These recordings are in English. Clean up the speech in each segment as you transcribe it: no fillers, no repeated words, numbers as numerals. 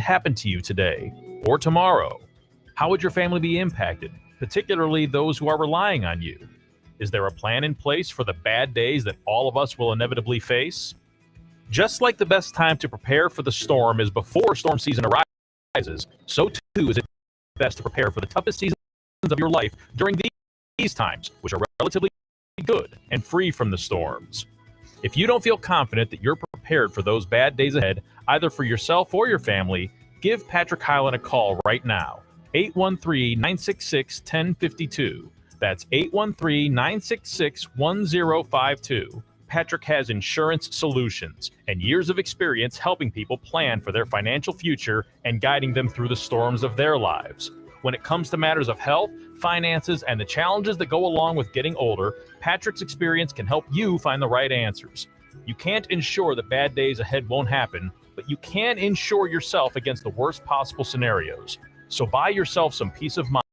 happen to you today or tomorrow? How would your family be impacted, particularly those who are relying on you? Is there a plan in place for the bad days that all of us will inevitably face? Just like the best time to prepare for the storm is before storm season arises, so too is it best to prepare for the toughest seasons of your life during these times, which are relatively good and free from the storms. If you don't feel confident that you're prepared for those bad days ahead, either for yourself or your family, give Patrick Hyland a call right now. 813-966-1052. That's 813-966-1052. Patrick has insurance solutions and years of experience helping people plan for their financial future and guiding them through the storms of their lives. When it comes to matters of health, finances, and the challenges that go along with getting older, Patrick's experience can help you find the right answers. You can't ensure that bad days ahead won't happen, but you can insure yourself against the worst possible scenarios. So buy yourself some peace of mind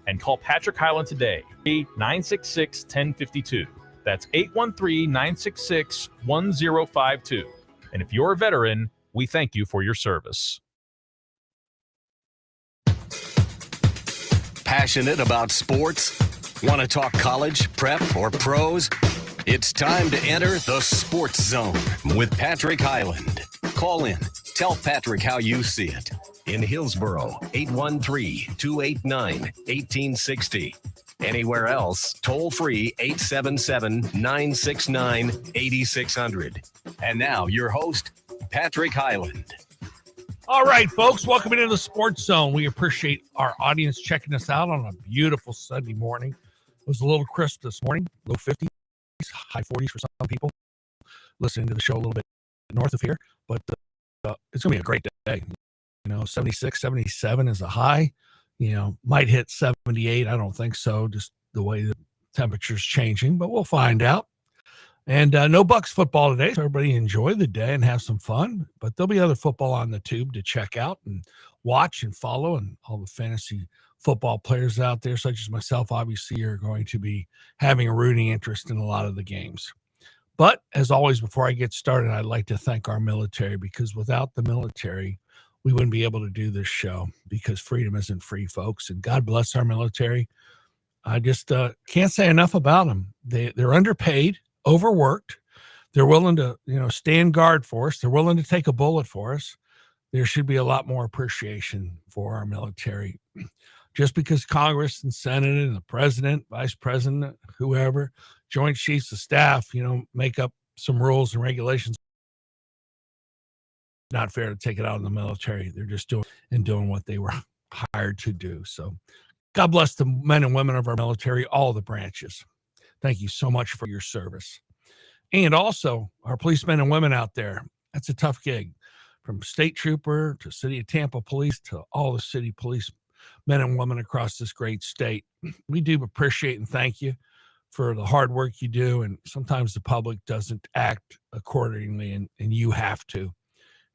and call Patrick Hyland today, 966-1052. That's 813-966-1052. And if you're a veteran, we thank you for your service. Passionate about sports? Want to talk college, prep, or pros? It's time to enter the Sports Zone with Patrick Hyland. Call in. Tell Patrick how you see it. In Hillsboro, 813-289-1860. Anywhere else, toll free 877-969-8600. And now your host, Patrick Hyland. All right, folks, welcome into the Sports Zone. We appreciate our audience checking us out on a beautiful Sunday morning. It was a little crisp this morning, low 50s, high 40s for some people listening to the show a little bit north of here. But it's going to be a great day. 76, 77 is a high. Might hit 78. I don't think so, just the way the temperature's changing, but we'll find out. And no Bucks football today, so everybody enjoy the day and have some fun. But there'll be other football on the tube to check out and watch and follow. And all the fantasy football players out there, such as myself, obviously, are going to be having a rooting interest in a lot of the games. But as always, before I get started, I'd like to thank our military, because without the military, we wouldn't be able to do this show, because freedom isn't free, folks. And God bless our military. I just can't say enough about them. They're underpaid, overworked. They're willing to, stand guard for us. They're willing to take a bullet for us. There should be a lot more appreciation for our military. Just because Congress and Senate and the president, vice president, whoever, joint chiefs of staff, make up some rules and regulations, not fair to take it out on the military. They're just doing what they were hired to do. So God bless the men and women of our military, all the branches. Thank you so much for your service. And also our policemen and women out there. That's a tough gig. From state trooper to city of Tampa police to all the city police men and women across this great state. We do appreciate and thank you for the hard work you do. And sometimes the public doesn't act accordingly, and you have to.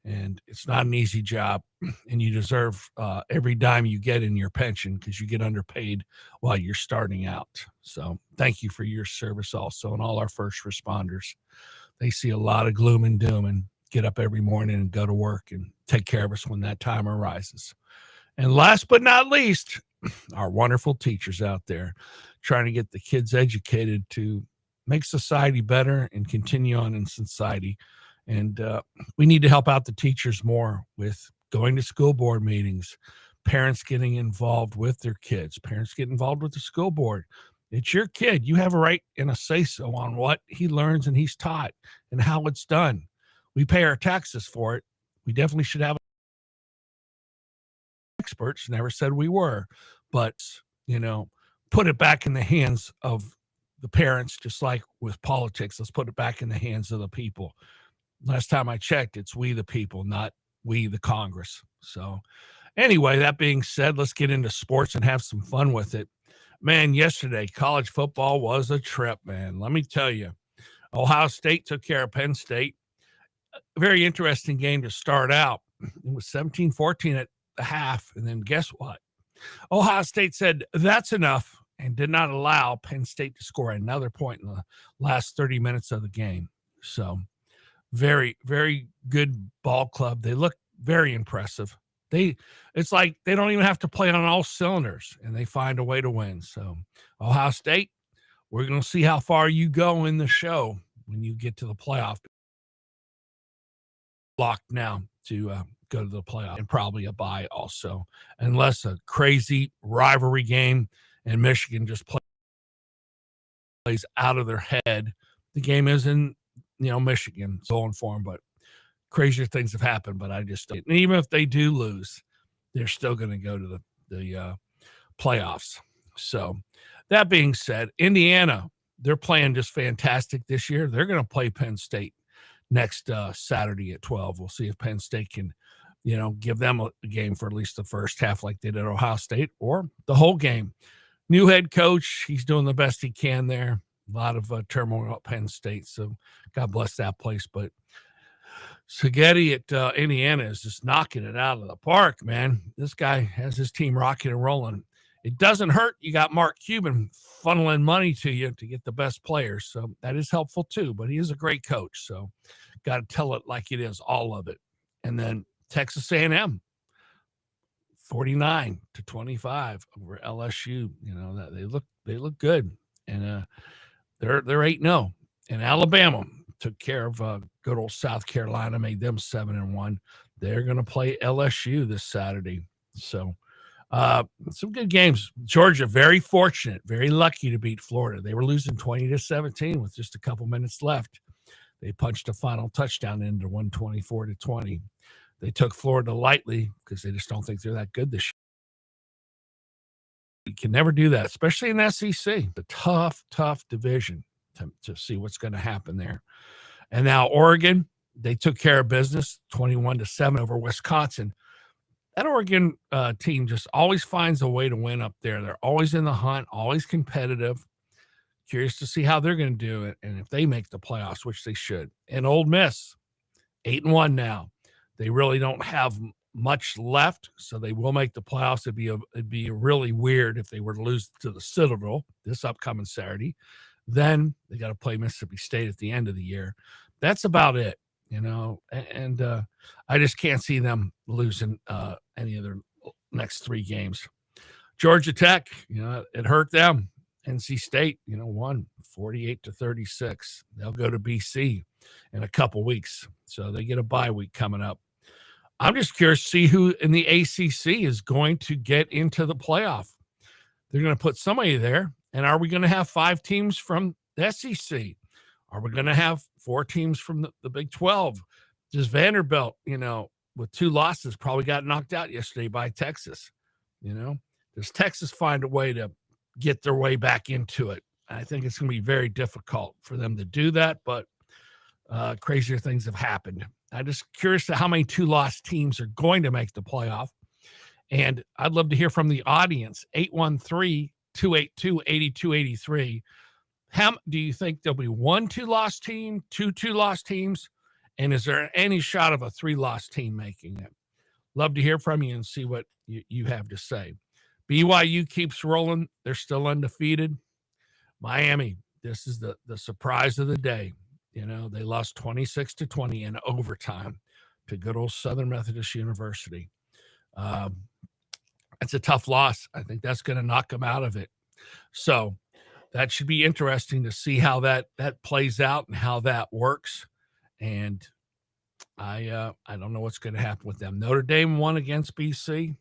And it's not an easy job, and you deserve every dime you get in your pension, because you get underpaid while you're starting out. So thank you for your service also. And all our first responders, they see a lot of gloom and doom and get up every morning and go to work and take care of us when that time arises. And last but not least, our wonderful teachers out there trying to get the kids educated to make society better and continue on in society. And we need to help out the teachers more with going to school board meetings, parents getting involved with their kids, parents get involved with the school board. It's your kid. You have a right and a say-so on what he learns and he's taught and how it's done. We pay our taxes for it. We definitely should have experts. Never said we were, but, put it back in the hands of the parents, just like with politics. Let's put it back in the hands of the people. Last time I checked, it's we the people, not we the Congress. So anyway, that being said, let's get into sports and have some fun with it. Man, yesterday, college football was a trip, man. Let me tell you, Ohio State took care of Penn State. A very interesting game to start out. It was 17-14 at the half, and then guess what? Ohio State said, that's enough, and did not allow Penn State to score another point in the last 30 minutes of the game. So Very, very good ball club. They look very impressive. It's like they don't even have to play on all cylinders, and they find a way to win. So, Ohio State, we're going to see how far you go in the show when you get to the playoff. Locked now to go to the playoff, and probably a bye also, unless a crazy rivalry game and Michigan just plays out of their head. The game is in, Michigan, going for them, but crazier things have happened. But I just, and even if they do lose, they're still going to go to the playoffs. So that being said, Indiana, they're playing just fantastic this year. They're going to play Penn State next Saturday at 12. We'll see if Penn State can, give them a game for at least the first half like they did at Ohio State, or the whole game. New head coach, he's doing the best he can there. A lot of turmoil at Penn State, so God bless that place. But Spaghetti at Indiana is just knocking it out of the park, man. This guy has his team rocking and rolling. It doesn't hurt. You got Mark Cuban funneling money to you to get the best players, so that is helpful too. But he is a great coach, so got to tell it like it is, all of it. And then Texas A&M, 49-25 over LSU. That they look good, and they're 8-0. And Alabama took care of good old South Carolina, made them 7-1. They're going to play LSU this Saturday. So some good games. Georgia, very fortunate, very lucky to beat Florida. They were losing 20-17 with just a couple minutes left. They punched a final touchdown into 124-20. They took Florida lightly because they just don't think they're that good this year. You can never do that, especially in SEC, the tough division to see what's going to happen there. And now Oregon, they took care of business, 21-7 over Wisconsin. That Oregon team just always finds a way to win up there. They're always in the hunt, always competitive. Curious to see how they're going to do it and if they make the playoffs, which they should. And Ole Miss, 8-1 now. They really don't have much left, so they will make the playoffs. It'd be really weird if they were to lose to the Citadel this upcoming Saturday. Then they got to play Mississippi State at the end of the year. That's about it, and I just can't see them losing any of their next 3 games. Georgia Tech, it hurt them. NC State, won 48-36. They'll go to BC in a couple weeks, so they get a bye week coming up. I'm just curious to see who in the ACC is going to get into the playoff. They're going to put somebody there, and are we going to have 5 teams from the SEC? Are we going to have 4 teams from the Big 12? Just Vanderbilt, with 2 losses, probably got knocked out yesterday by Texas. Does Texas find a way to get their way back into it? I think it's going to be very difficult for them to do that, but crazier things have happened. I'm just curious to how many 2-loss teams are going to make the playoff. And I'd love to hear from the audience, 813-282-8283. How do you think there'll be 1 2-loss team, 2 2-loss teams? And is there any shot of a 3-loss team making it? Love to hear from you and see what you have to say. BYU keeps rolling. They're still undefeated. Miami, this is the surprise of the day. They lost 26-20 in overtime to good old Southern Methodist University. It's a tough loss. I think that's going to knock them out of it. So that should be interesting to see how that plays out and how that works. And I don't know what's going to happen with them. Notre Dame won against BC.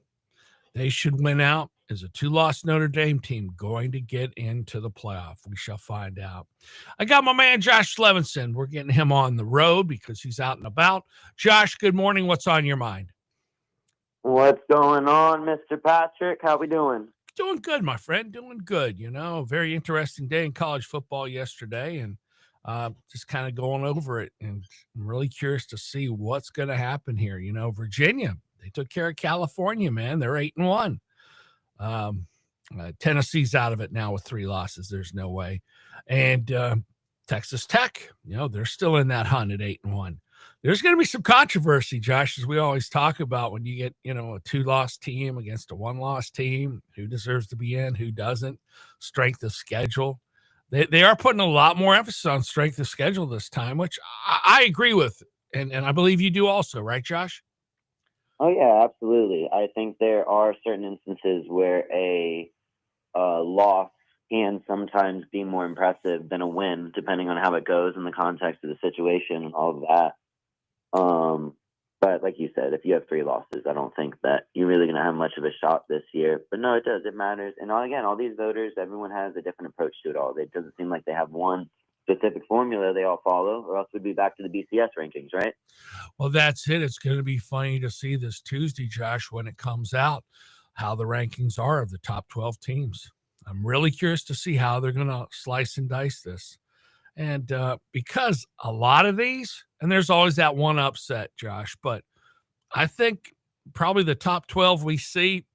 They should win out. Is a 2-loss Notre Dame team going to get into the playoff? We shall find out. I got my man Josh Levinson. We're getting him on the road because he's out and about. Josh, good morning. What's on your mind? What's going on, Mr. Patrick? How we doing? Doing good, my friend. Doing good. Very interesting day in college football yesterday, and just kind of going over it. And I'm really curious to see what's going to happen here. Virginia, they took care of California, man. They're 8-1. Tennessee's out of it now with 3 losses. There's no way. And Texas Tech, they're still in that hunt at 8-1. There's going to be some controversy, Josh, as we always talk about when you get, a 2-loss team against a 1-loss team, who deserves to be in, who doesn't, strength of schedule. they are putting a lot more emphasis on strength of schedule this time, which I agree with, and I believe you do also, right, Josh? Oh yeah, absolutely. I think there are certain instances where a loss can sometimes be more impressive than a win, depending on how it goes in the context of the situation and all of that. But like you said, if you have 3 losses, I don't think that you're really going to have much of a shot this year. But no, it does. It matters. And again, all these voters, everyone has a different approach to it all. It doesn't seem like they have one specific formula they all follow, or else we'd be back to the BCS rankings, right? Well, that's it. It's going to be funny to see this Tuesday, Josh, when it comes out, how the rankings are of the top 12 teams. I'm really curious to see how they're going to slice and dice this. And because a lot of these, and there's always that one upset, Josh, but I think probably the top 12 we see,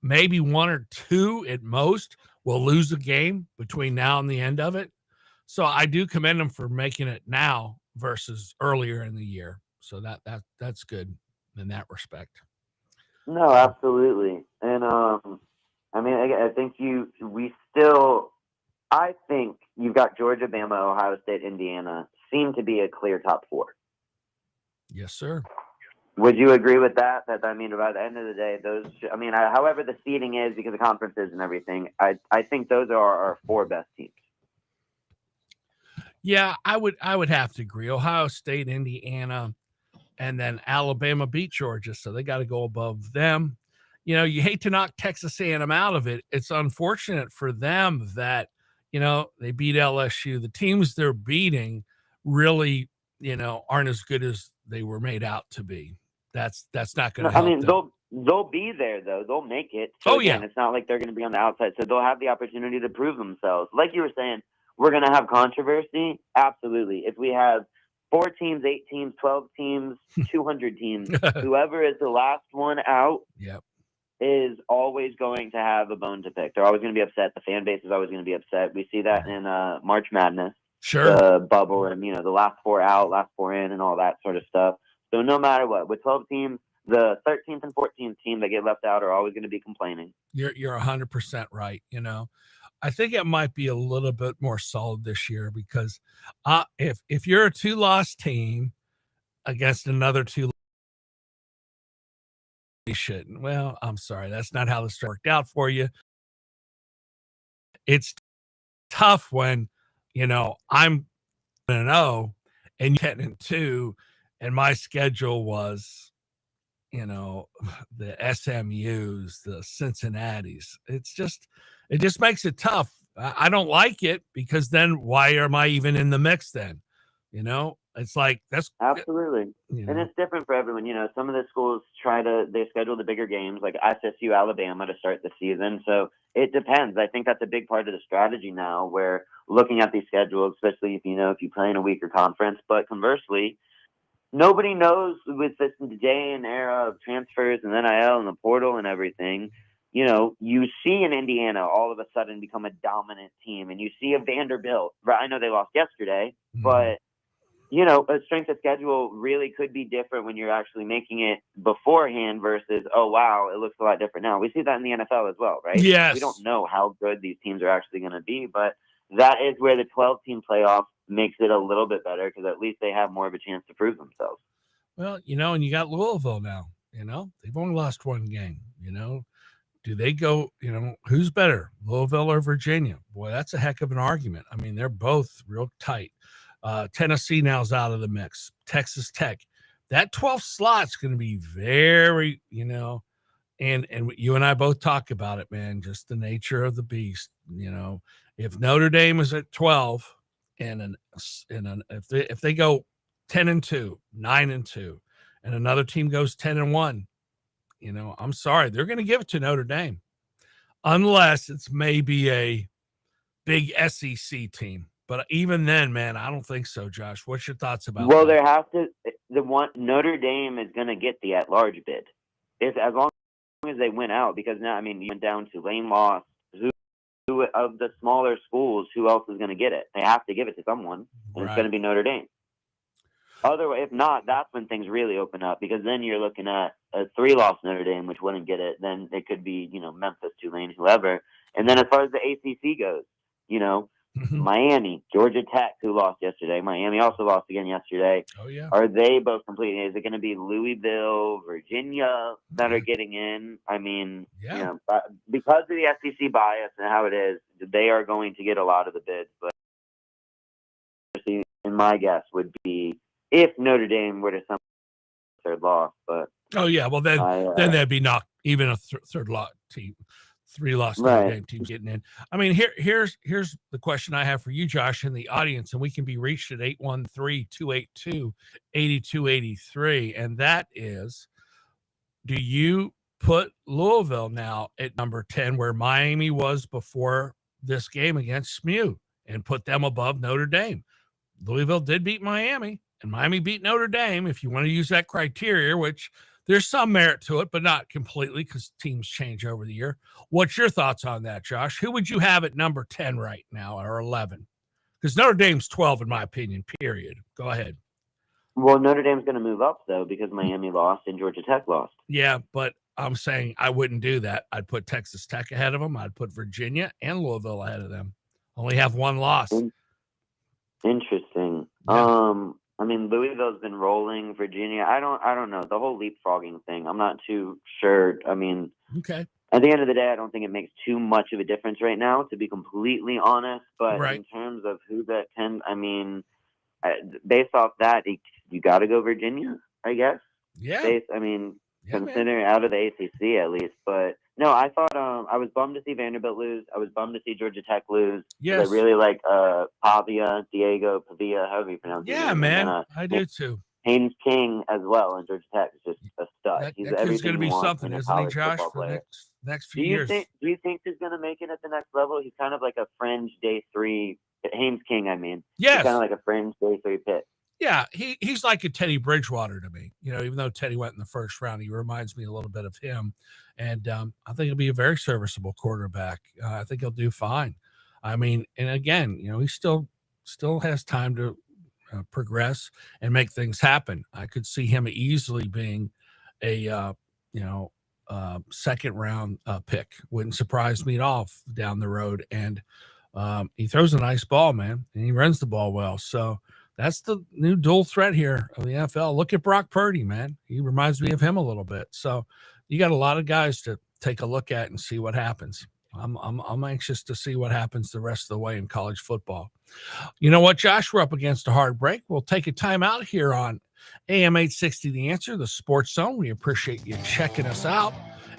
maybe 1 or 2 at most, will lose a game between now and the end of it. So I do commend them for making it now versus earlier in the year. So that's good in that respect. No, absolutely. And I mean, I think I think you've got Georgia, Bama, Ohio State, Indiana seem to be a clear top 4. Yes, sir. Would you agree with that? That I mean, by the end of the day, however the seeding is because of conferences and everything, I think those are our 4 best teams. Yeah, I would have to agree. Ohio State, Indiana, and then Alabama beat Georgia, so they got to go above them. You know, you hate to knock Texas A&M out of it. It's unfortunate for them that, they beat LSU. The teams they're beating really, aren't as good as they were made out to be. That's not going to help. I mean, them. they'll be there though. They'll make it. So again, it's not like they're going to be on the outside. So they'll have the opportunity to prove themselves. Like you were saying, we're going to have controversy. Absolutely. If we have 4 teams, 8 teams, 12 teams, 200 teams, whoever is the last one out, is always going to have a bone to pick. They're always going to be upset. The fan base is always going to be upset. We see that in March Madness, the bubble, and the last 4 out, last 4 in, and all that sort of stuff. So no matter what, with 12 teams, the 13th and 14th team that get left out are always going to be complaining. You're 100% right. I think it might be a little bit more solid this year because if you're a 2-loss team against another 2, shouldn't. Well, I'm sorry, that's not how this worked out for you. It's tough when I'm 0 and you're 10-2, and my schedule was the SMUs, the Cincinnati's. It just makes it tough. I don't like it because then why am I even in the mix then? It's like that's absolutely. And it's different for everyone. Some of the schools they schedule the bigger games like SSU, Alabama to start the season. So it depends. I think that's a big part of the strategy now, where looking at these schedules, especially if you play in a weaker conference. But conversely, nobody knows with this day and era of transfers and NIL and the portal and everything. You see an Indiana all of a sudden become a dominant team, and you see a Vanderbilt. Right? I know they lost yesterday, but a strength of schedule really could be different when you're actually making it beforehand versus, oh, wow, it looks a lot different now. We see that in the NFL as well, right? Yes. We don't know how good these teams are actually going to be, but that is where the 12-team playoff makes it a little bit better because at least they have more of a chance to prove themselves. Well, and you got Louisville now, they've only lost 1 game, do they go, who's better, Louisville or Virginia? Boy, that's a heck of an argument. I mean, they're both real tight. Tennessee now is out of the mix. Texas Tech, that 12th slot's going to be very, and you and I both talk about it, man, just the nature of the beast. If Notre Dame is at 12 if they go 10-2, 9-2, and another team goes 10-1, I'm sorry, they're going to give it to Notre Dame unless it's maybe a big SEC team. But even then, man, I don't think so, Josh. What's your thoughts about that? Well, there has to Notre Dame is going to get the at-large bid. As long as they win out, because now, you went down to Lane lost. Who of the smaller schools, who else is going to get it? They have to give it to someone, and It's going to be Notre Dame. Otherwise, if not, that's when things really open up, because then you're looking at a 3-loss Notre Dame, which wouldn't get it. Then it could be, Memphis, Tulane, whoever. And then as far as the ACC goes, Miami, Georgia Tech, who lost yesterday. Miami also lost again yesterday. Oh, yeah. Are they both completing? Is it going to be Louisville, Virginia that are getting in? I mean, Yeah. because of the SEC bias and how it is, they are going to get a lot of the bids. But in my guess would be if Notre Dame were to some third loss. But oh yeah, well then they'd be knocked even a third lot team. 3 loss Notre Dame team getting in. I mean, here's the question I have for you, Josh, in the audience, and we can be reached at 813-282-8283. And that is, do you put Louisville now at number 10 where Miami was before this game against SMU and put them above Notre Dame? Louisville did beat Miami and Miami beat Notre Dame, if you want to use that criteria, which there's some merit to it, but not completely because teams change over the year. What's your thoughts on that, Josh? Who would you have at number 10 right now or 11? Because Notre Dame's 12, in my opinion, period. Go ahead. Well, Notre Dame's going to move up, though, because Miami lost and Georgia Tech lost. Yeah, but I'm saying I wouldn't do that. I'd put Texas Tech ahead of them. I'd put Virginia and Louisville ahead of them. Only have one loss. Interesting. Yeah. I mean, Louisville's been rolling. Virginia, I don't know. The whole leapfrogging thing, I'm not too sure. I mean, okay. At the end of the day, I don't think it makes too much of a difference right now, to be completely honest. But in terms of who that 10, I mean, based off that, you got to go Virginia, I guess. Yeah. Considering out of the ACC at least. But no, I thought I was bummed to see Vanderbilt lose. I was bummed to see Georgia Tech lose. Yes. I really like Diego Pavia, however you pronounce his name. Yeah, man. I do too. Haynes King as well, and Georgia Tech is just a stud. He's going to be something, isn't he, Josh, for the next few years? Do you think he's going to make it at the next level? He's kind of like a fringe day 3. Haynes King, I mean. Yes. He's kind of like a fringe day 3 pick. Yeah, he's like a Teddy Bridgewater to me. You know, even though Teddy went in the first round, he reminds me a little bit of him. And I think he'll be a very serviceable quarterback. I think he'll do fine. I mean, and again, you know, he still has time to progress and make things happen. I could see him easily being a second round pick. Wouldn't surprise me at all down the road. And he throws a nice ball, man, and he runs the ball well. So that's the new dual threat here of the NFL. Look at Brock Purdy, man. He reminds me of him a little bit. So you got a lot of guys to take a look at and see what happens. I'm anxious to see what happens the rest of the way in college football. You know what, Josh? We're up against a hard break. We'll take a time out here on AM 860 The Answer, the Sports Zone. We appreciate you checking us out.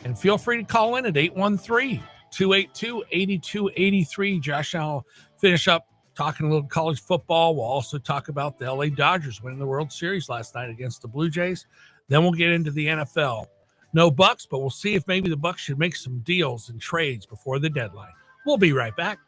And feel free to call in at 813-282-8283. Josh and I'll finish up talking a little college football. We'll also talk about the LA Dodgers winning the World Series last night against the Blue Jays. Then we'll get into the NFL. No Bucks, but we'll see if maybe the Bucks should make some deals and trades before the deadline. We'll be right back.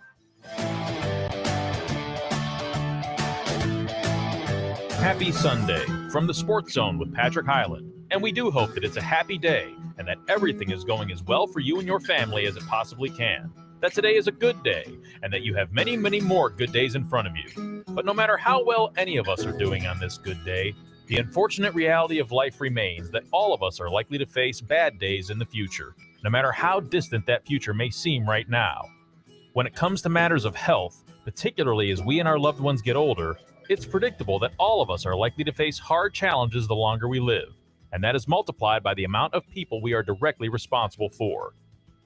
Happy Sunday from the Sports Zone with Patrick Highland. And we do hope that it's a happy day and that everything is going as well for you and your family as it possibly can. That today is a good day and that you have many, many more good days in front of you. But no matter how well any of us are doing on this good day, the unfortunate reality of life remains that all of us are likely to face bad days in the future, no matter how distant that future may seem right now. When it comes to matters of health, particularly as we and our loved ones get older, it's predictable that all of us are likely to face hard challenges the longer we live, and that is multiplied by the amount of people we are directly responsible for.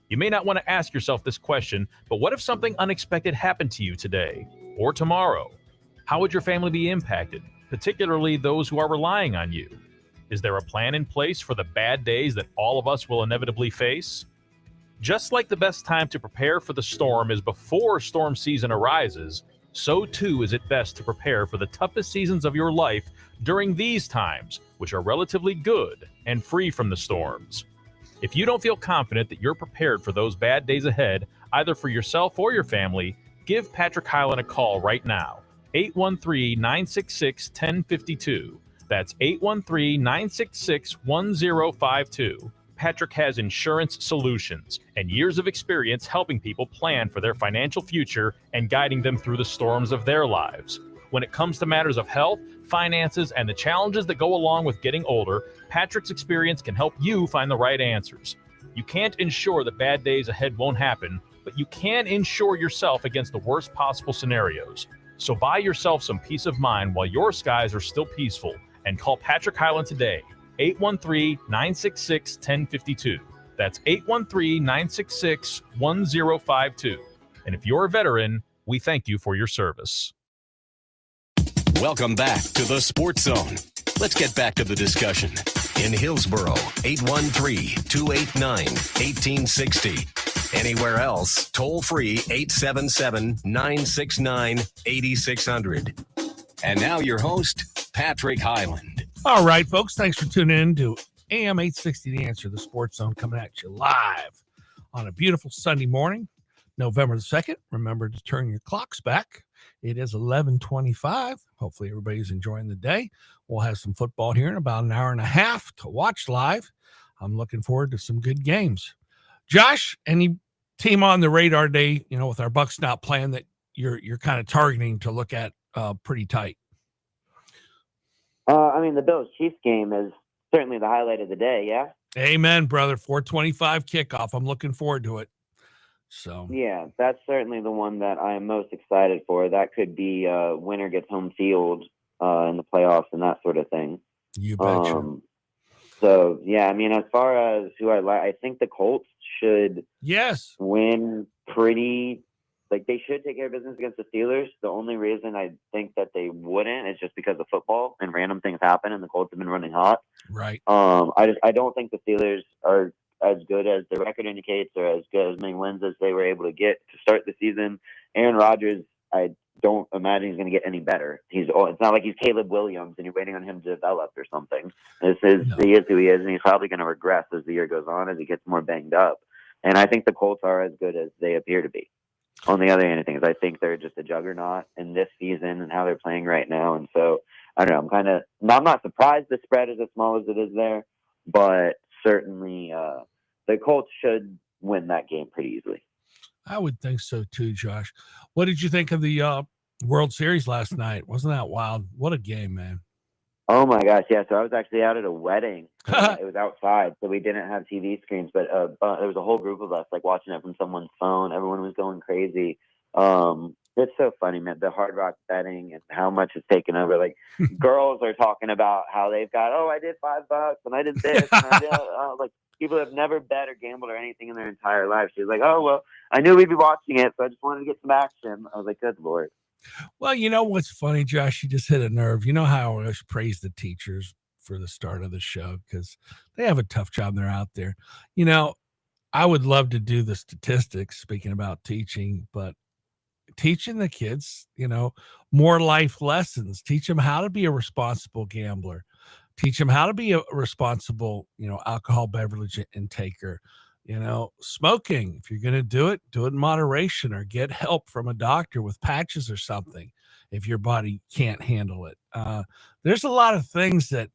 You may not want to ask yourself this question, but what if something unexpected happened to you today or tomorrow? How would your family be impacted, particularly those who are relying on you? Is there a plan in place for the bad days that all of us will inevitably face? Just like the best time to prepare for the storm is before storm season arises, so too is it best to prepare for the toughest seasons of your life during these times, which are relatively good and free from the storms. If you don't feel confident that you're prepared for those bad days ahead, either for yourself or your family, give Patrick Highland a call right now. 813-966-1052. That's 813-966-1052. Patrick has insurance solutions and years of experience helping people plan for their financial future and guiding them through the storms of their lives. When it comes to matters of health, finances, and the challenges that go along with getting older, Patrick's experience can help you find the right answers. You can't ensure that bad days ahead won't happen, but you can insure yourself against the worst possible scenarios. So buy yourself some peace of mind while your skies are still peaceful and call Patrick Highland today, 813-966-1052. That's 813-966-1052. And if you're a veteran, we thank you for your service. Welcome back to the Sports Zone. Let's get back to the discussion. In Hillsboro, 813-289-1860. Anywhere else, toll free 877-969-8600. And now your host, Patrick Highland. All right, folks, thanks for tuning in to AM 860 The Answer, the Sports Zone, coming at you live on a beautiful Sunday morning, November the 2nd. Remember to turn your clocks back. It is 11:25. Hopefully everybody's enjoying the day. We'll have some football here in about an hour and a half to watch live. I'm looking forward to some good games. Josh, any team on the radar day, with our Bucks not playing, that you're kind of targeting to look at pretty tight? The Bills-Chiefs game is certainly the highlight of the day, yeah? Amen, brother. 4:25 kickoff. I'm looking forward to it. So yeah, that's certainly the one that I am most excited for. That could be winner gets home field in the playoffs and that sort of thing. You betcha. So yeah, as far as who I like, I think the Colts should win pretty. They should take care of business against the Steelers. The only reason I think that they wouldn't is just because of football and random things happen, and the Colts have been running hot. Right. I don't think the Steelers are as good as their record indicates, or as good as many wins as they were able to get to start the season. Aaron Rodgers, I don't imagine he's going to get any better. It's not like he's Caleb Williams and you're waiting on him to develop or something. He is who he is, and he's probably going to regress as the year goes on, as he gets more banged up. And I think the Colts are as good as they appear to be. On the other hand of things, I think they're just a juggernaut in this season and how they're playing right now. And so, I don't know, I'm not surprised the spread is as small as it is there, but certainly the Colts should win that game pretty easily. I would think so too, Josh. What did you think of the World Series last night? Wasn't that wild? What a game, man. Oh my gosh, yeah. So I was actually out at a wedding. It was outside, so we didn't have TV screens, but there was a whole group of us watching it from someone's phone. Everyone was going crazy. It's so funny, man, the Hard Rock betting and how much it's taken over. Girls are talking about how they've got, I did $5 and I did this. And I did, people have never bet or gambled or anything in their entire life. She's like, oh, well, I knew we'd be watching it, so I just wanted to get some action. I was like, good Lord. Well, you know what's funny, Josh? You just hit a nerve. You know how I always praise the teachers for the start of the show because they have a tough job. They're out there. I would love to do the statistics, speaking about teaching, but teaching the kids, more life lessons. Teach them how to be a responsible gambler. Teach them how to be a responsible, alcohol beverage intaker. Smoking, if you're going to do it in moderation, or get help from a doctor with patches or something if your body can't handle it. There's a lot of things that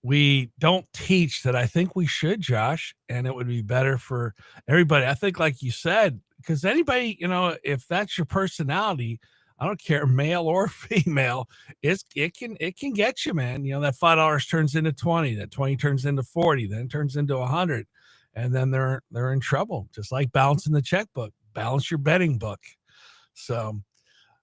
we don't teach that I think we should, Josh, and it would be better for everybody. I think, like you said, because anybody, if that's your personality, I don't care, male or female, it can get you, man. That $5 turns into 20, that 20 turns into 40, then turns into 100. And then they're in trouble, just like balancing the checkbook. Balance your betting book. So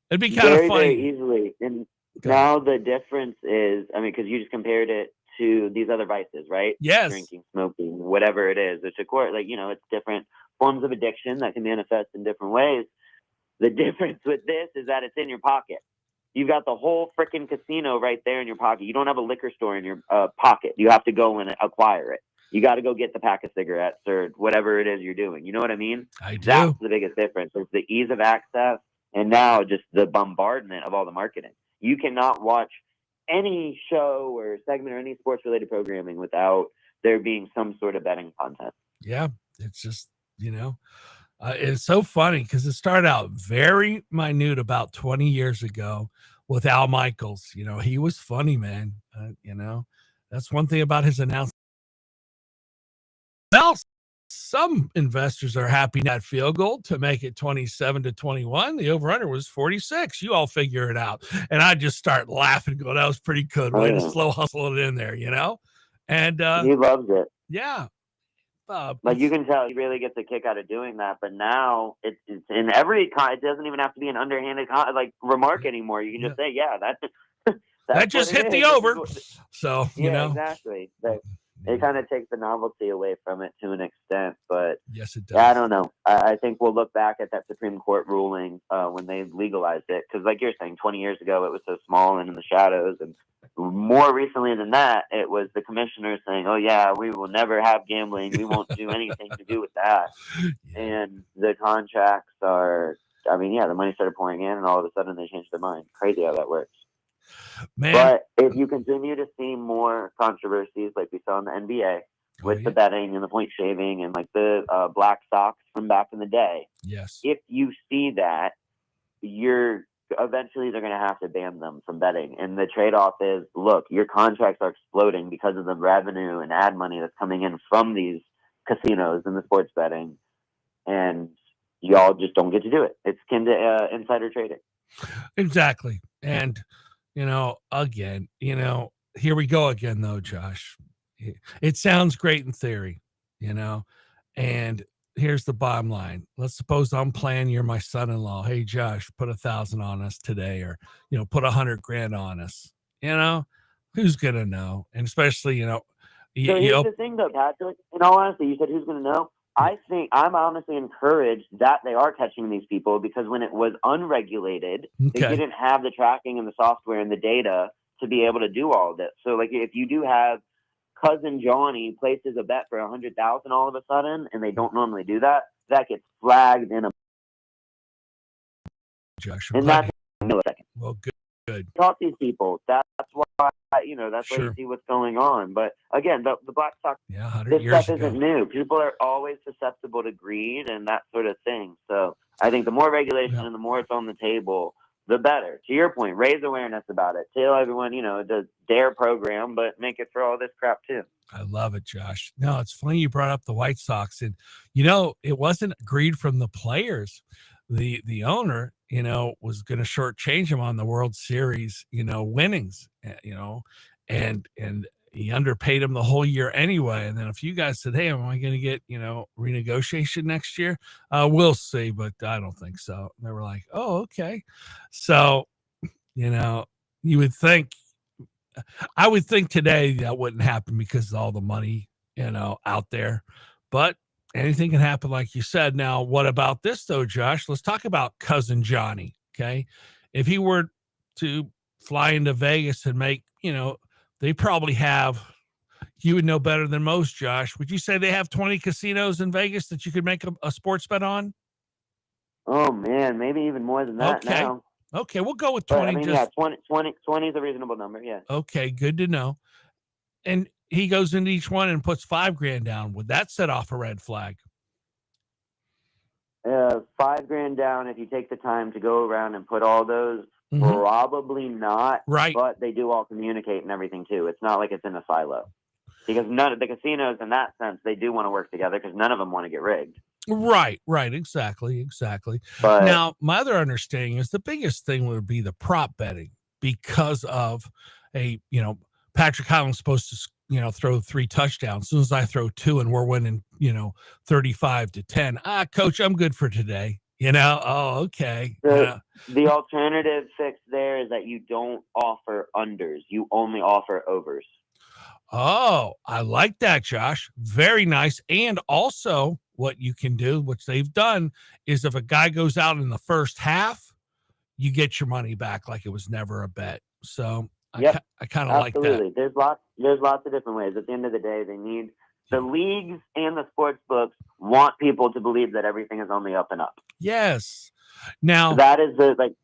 it'd be kind of funny. Very easily. And now the difference is, because you just compared it to these other vices, right? Yes. Drinking, smoking, whatever it is. It's it's different forms of addiction that can manifest in different ways. The difference with this is that it's in your pocket. You've got the whole freaking casino right there in your pocket. You don't have a liquor store in your pocket. You have to go and acquire it. You got to go get the pack of cigarettes or whatever it is you're doing. You know what I mean? I do. That's the biggest difference. It's the ease of access, and now just the bombardment of all the marketing. You cannot watch any show or segment or any sports-related programming without there being some sort of betting content. Yeah, it's just, it's so funny because it started out very minute about 20 years ago with Al Michaels. He was funny, man. That's one thing about his announcement. Now, some investors are happy that field goal to make it 27-21. The over-under was 46. You all figure it out. And I just start laughing, going, that was pretty good. Way to slow hustle it in there, And he loves it. Yeah. Like you can tell he really gets a kick out of doing that, but now it's in every it doesn't even have to be an underhanded remark anymore. You can just say, yeah, that just hit the over. So you know, exactly. It kind of takes the novelty away from it to an extent, but yes, it does. I don't know. I think we'll look back at that Supreme Court ruling when they legalized it, because like you're saying, 20 years ago it was so small and in the shadows, and more recently than that, it was the commissioner saying, "Oh yeah, we will never have gambling. We won't do anything to do with that." Yeah. And the contracts are, the money started pouring in, and all of a sudden they changed their mind. Crazy how that works. Man. But if you continue to see more controversies like we saw in the NBA with the betting and the point shaving and like the Black Sox from back in the day, yes, if you see that, eventually they're going to have to ban them from betting. And the trade-off is, look, your contracts are exploding because of the revenue and ad money that's coming in from these casinos and the sports betting, and y'all just don't get to do it. It's akin to insider trading. Exactly. And again, here we go again, though, Josh. It sounds great in theory, and here's the bottom line. Let's suppose I'm playing, you're my son-in-law. Hey, Josh, put 1,000 on us today, or, put $100,000 on us. Who's going to know? And especially, so here's the thing, though, Patrick. In all honesty, you said who's going to know? I think I'm honestly encouraged that they are catching these people, because when it was unregulated, they didn't have the tracking and the software and the data to be able to do all of this. So, like, if you do have cousin Johnny places a bet for 100,000 all of a sudden, and they don't normally do that, that gets flagged in a that's a millisecond. Well, good. Talk to these people. That's why that's why you see what's going on. But again, the Black Sox, this stuff isn't new. People are always susceptible to greed and that sort of thing. So I think the more regulation and the more it's on the table, the better. To your point, raise awareness about it. Tell everyone, the DARE program, but make it for all this crap too. I love it, Josh. No, it's funny you brought up the White Sox, and it wasn't greed from the players. The owner, was going to shortchange him on the World Series, winnings, and he underpaid him the whole year anyway. And then a few guys said, "Hey, am I going to get, renegotiation next year?" We'll see, but I don't think so. And they were like, "Oh, okay." So, you would think, I would think today that wouldn't happen because of all the money, out there, but anything can happen, like you said. Now, what about this, though, Josh? Let's talk about cousin Johnny, okay? If he were to fly into Vegas and make, they probably have, you would know better than most, Josh. Would you say they have 20 casinos in Vegas that you could make a sports bet on? Oh, man, maybe even more than that now. Okay, we'll go with 20. But, 20 is a reasonable number, yeah. Okay, good to know. And he goes into each one and puts $5,000 down. Would that set off a red flag? $5,000 down if you take the time to go around and put all those. Probably not. Right. But they do all communicate and everything too. It's not like it's in a silo, because none of the casinos, in that sense, they do want to work together because none of them want to get rigged. Right. Exactly. But now, my other understanding is the biggest thing would be the prop betting, because of Patrick Highland's supposed to, throw 3 touchdowns. As soon as I throw 2 and we're winning, 35-10. Coach, I'm good for today. Oh, okay. The alternative fix there is that you don't offer unders. You only offer overs. Oh, I like that, Josh. Very nice. And also what you can do, which they've done, is if a guy goes out in the first half, you get your money back like it was never a bet. So I kind of like that. Absolutely. There's lots of different ways. At the end of the day, they need the leagues and the sports books want people to believe that everything is only up and up. Yes. Now that is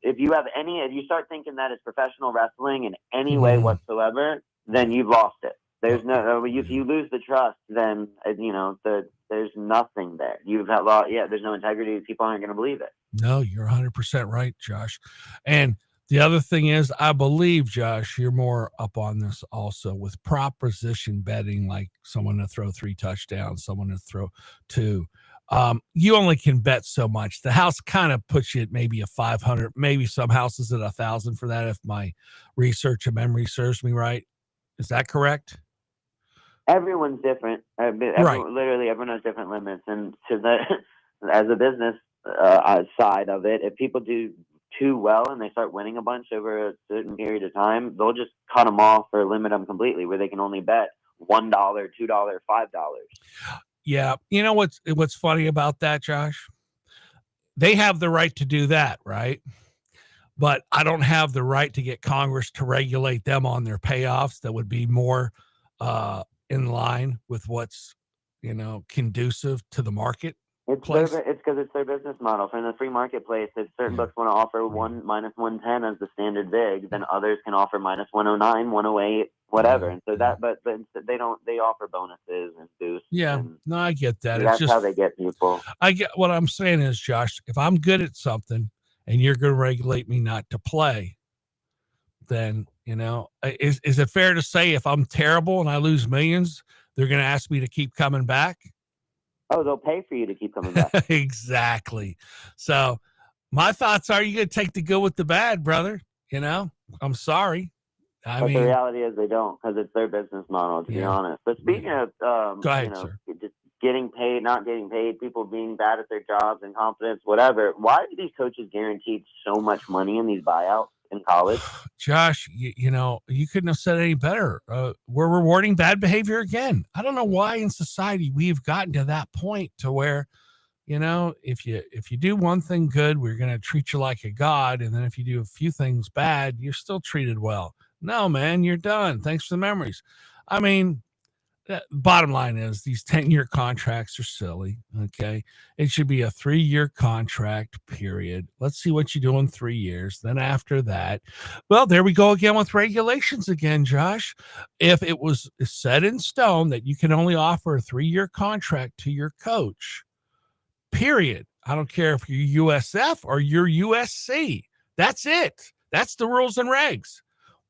if you start thinking that is professional wrestling in any way whatsoever, then you've lost it. There's if you lose the trust, then there's nothing there. There's no integrity. People aren't going to believe it. No, you're 100% right, Josh. And the other thing is, I believe, Josh, you're more up on this also with proposition betting, like someone to throw 3 touchdowns, someone to throw 2. You only can bet so much. The house kind of puts you at maybe a 500, maybe some houses at 1,000 for that, if my research and memory serves me right. Is that correct? everyone's different. Literally, everyone has different limits, and as a business side of it, if people do too well and they start winning a bunch over a certain period of time, they'll just cut them off or limit them completely, where they can only bet $1, $2, $5. Yeah, you know what's funny about that, Josh? They have the right to do that, right? But I don't have the right to get Congress to regulate them on their payoffs that would be more in line with what's, conducive to the market. It's because it's their business model. For in the free marketplace, if certain books want to offer minus 110 as the standard vig, then others can offer minus 109, 108, whatever. And so but they don't. They offer bonuses and boosts. Yeah, no, I get that. That's how they get people. I get what I'm saying is, Josh, if I'm good at something and you're going to regulate me not to play, then is it fair to say if I'm terrible and I lose millions, they're going to ask me to keep coming back? Oh, they'll pay for you to keep coming back. Exactly. So my thoughts are, you got to take the good with the bad, brother. I'm sorry. But the reality is they don't, because it's their business model, to be honest. But speaking of, Go ahead, sir. Just getting paid, not getting paid, people being bad at their jobs, incompetence, whatever, why are these coaches guaranteed so much money in these buyouts in college? Josh, you couldn't have said any better. We're rewarding bad behavior again. I don't know why in society we've gotten to that point to where, if you do one thing good, we're going to treat you like a god. And then if you do a few things bad, you're still treated well. No, man, you're done. Thanks for the memories. I mean, bottom line is these 10-year contracts are silly. Okay. It should be a 3-year contract, period. Let's see what you do in 3 years. Then after that, well, there we go again with regulations again, Josh. If it was set in stone that you can only offer a 3-year contract to your coach, period. I don't care if you're USF or you're USC. That's it. That's the rules and regs.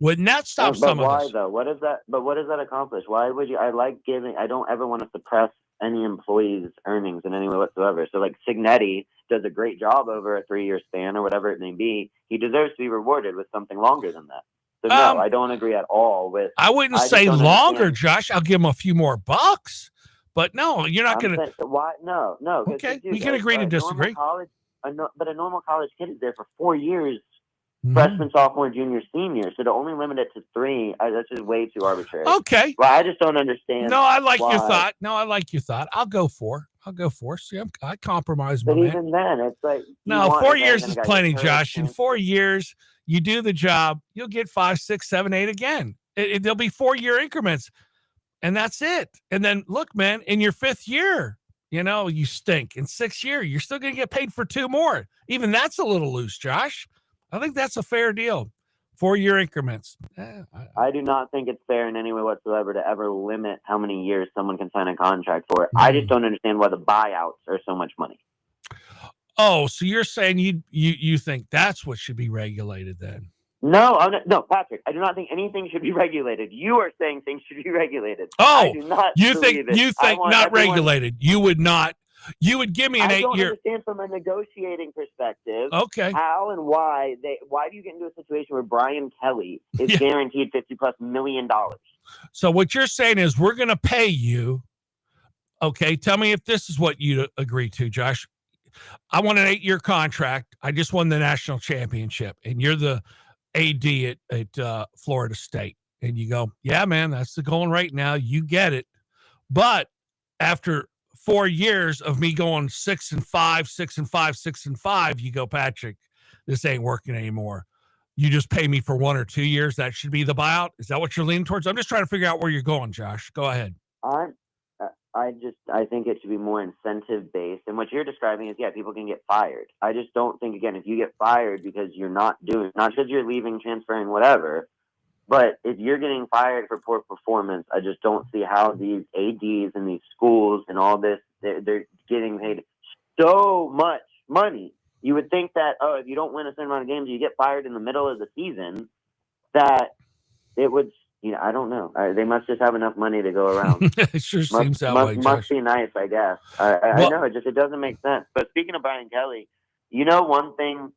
Wouldn't that stop some of this? Why though? What does that accomplish? Why would you? I don't ever want to suppress any employee's earnings in any way whatsoever. So like Signetti does a great job over a 3-year span or whatever it may be. He deserves to be rewarded with something longer than that. So no, I don't agree at all with. I wouldn't say longer, Josh. I'll give him a few more bucks. But no, you're not going to. Why? No. Okay, we can agree to disagree. But a normal college kid is there for 4 years. Mm-hmm. Freshman, sophomore, junior, senior. So to only limit it to 3, that's just way too arbitrary. Okay. Well, I just don't understand. No, I like your thought. I'll go for. See, I compromise. But even then, it's like 4 years is plenty, Josh. In 4 years, you do the job, you'll get 5, 6, 7, 8 again. There'll be 4-year increments, and that's it. And then look, man, in your 5th year, you stink. In 6th year, you're still going to get paid for 2 more. Even that's a little loose, Josh. I think that's a fair deal. 4-year increments. I do not think it's fair in any way whatsoever to ever limit how many years someone can sign a contract for. I just don't understand why the buyouts are so much money. Oh, so you're saying you think that's what should be regulated then? No, Patrick. I do not think anything should be regulated. You are saying things should be regulated. Oh, I do not you think not regulated? You would not. You would give me an 8-year. I don't understand from a negotiating perspective. Okay. How and why do you get into a situation where Brian Kelly is guaranteed $50+ million? So what you're saying is we're going to pay you. Okay. Tell me if this is what you agree to, Josh. I want an 8-year contract. I just won the national championship, and you're the AD at Florida State. And you go, yeah, man, that's the going right now. You get it. But after 4 years of me going 6-5, 6-5, 6-5, you go, Patrick, this ain't working anymore. You just pay me for 1 or 2 years. That should be the buyout. Is that what you're leaning towards? I'm just trying to figure out where you're going, Josh. Go ahead. I think it should be more incentive based. And what you're describing is, people can get fired. I just don't think, again, if you get fired because you're not because you're leaving, transferring, whatever, but if you're getting fired for poor performance, I just don't see how these ADs and these schools and all this, they're getting paid so much money. You would think that, if you don't win a certain amount of games, you get fired in the middle of the season, that it would, I don't know. They must just have enough money to go around. It sure seems that way, Josh. Must be nice, I guess. I know, it doesn't make sense. But speaking of Brian Kelly, one thing,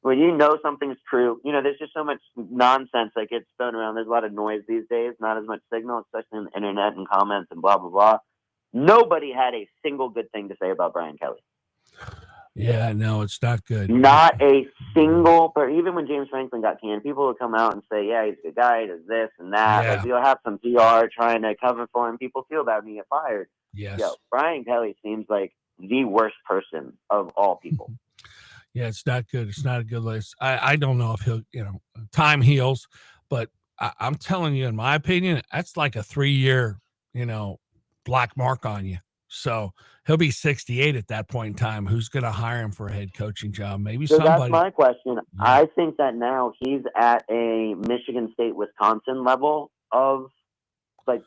when you know something's true, there's just so much nonsense that gets thrown around. There's a lot of noise these days, not as much signal, especially in the internet and comments and blah, blah, blah. Nobody had a single good thing to say about Brian Kelly. Yeah, no, it's not good. Not a single, but even when James Franklin got canned, people would come out and say, yeah, he's a good guy, he does this and that. Yeah. Like, you'll have some PR trying to cover for him. People feel bad when you get fired. Yes. Yo, Brian Kelly seems like the worst person of all people. Yeah, it's not good. It's not a good list. I don't know if he'll, time heals, but I'm telling you, in my opinion, that's like a 3-year, black mark on you. So he'll be 68 at that point in time. Who's going to hire him for a head coaching job? Maybe So somebody. that's my question. Yeah. I think that now he's at a Michigan State, Wisconsin level of